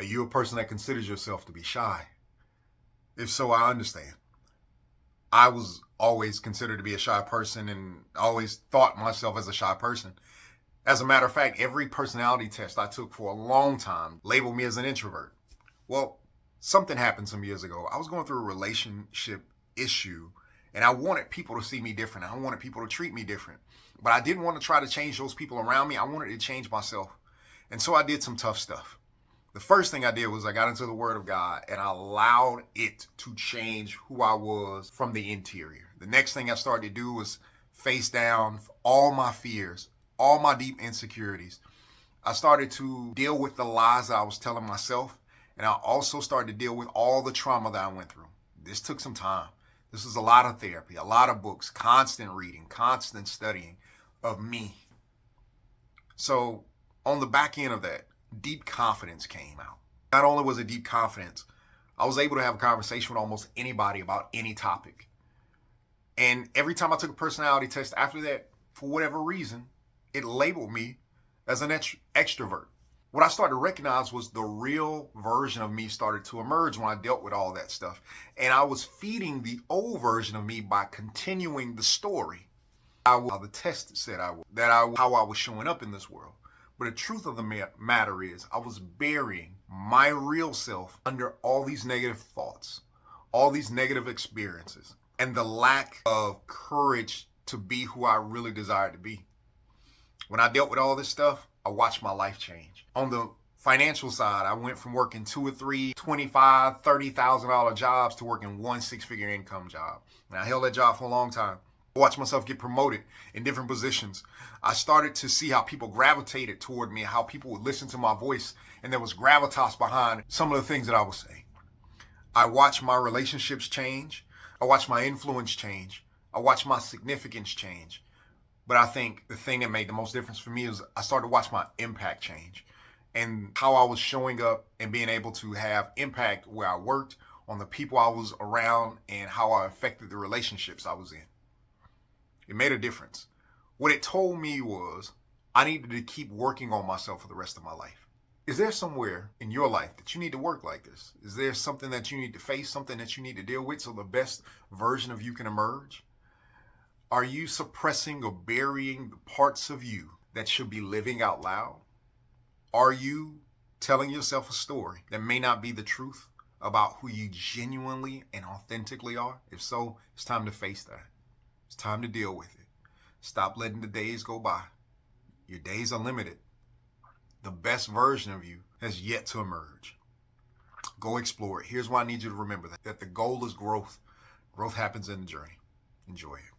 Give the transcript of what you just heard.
you a person that considers yourself to be shy? If so, I understand. I was always considered to be a shy person and always thought myself as a shy person. As a matter of fact, every personality test I took for a long time labeled me as an introvert. Well, something happened some years ago. I was going through a relationship issue and I wanted people to see me different. I wanted people to treat me different. But I didn't want to try to change those people around me. I wanted to change myself. And so I did some tough stuff. The first thing I did was I got into the Word of God and I allowed it to change who I was from the interior. The next thing I started to do was face down all my fears, all my deep insecurities. I started to deal with the lies that I was telling myself, and I also started to deal with all the trauma that I went through. This took some time. This was a lot of therapy, a lot of books, constant reading, constant studying of me. So on the back end of that, deep confidence came out. Not only was it deep confidence, I was able to have a conversation with almost anybody about any topic. And every time I took a personality test after that, for whatever reason, it labeled me as an extrovert. What I started to recognize was the real version of me started to emerge when I dealt with all that stuff. And I was feeding the old version of me by continuing the story. How the test said how I was showing up in this world. But the truth of the matter is I was burying my real self under all these negative thoughts, all these negative experiences, and the lack of courage to be who I really desired to be. When I dealt with all this stuff, I watched my life change. On the financial side, I went from working 2 or 3, $25,000, $30,000 jobs to working one 6-figure income job. And I held that job for a long time. I watched myself get promoted in different positions. I started to see how people gravitated toward me, how people would listen to my voice, and there was gravitas behind some of the things that I was saying. I watched my relationships change. I watched my influence change. I watched my significance change. But I think the thing that made the most difference for me is I started to watch my impact change and how I was showing up and being able to have impact where I worked, on the people I was around, and how I affected the relationships I was in. It made a difference. What it told me was I needed to keep working on myself for the rest of my life. Is there somewhere in your life that you need to work like this? Is there something that you need to face, something that you need to deal with so the best version of you can emerge? Are you suppressing or burying the parts of you that should be living out loud? Are you telling yourself a story that may not be the truth about who you genuinely and authentically are? If so, it's time to face that. It's time to deal with it. Stop letting the days go by. Your days are limited. The best version of you has yet to emerge. Go explore it. Here's why I need you to remember that the goal is growth. Growth happens in the journey. Enjoy it.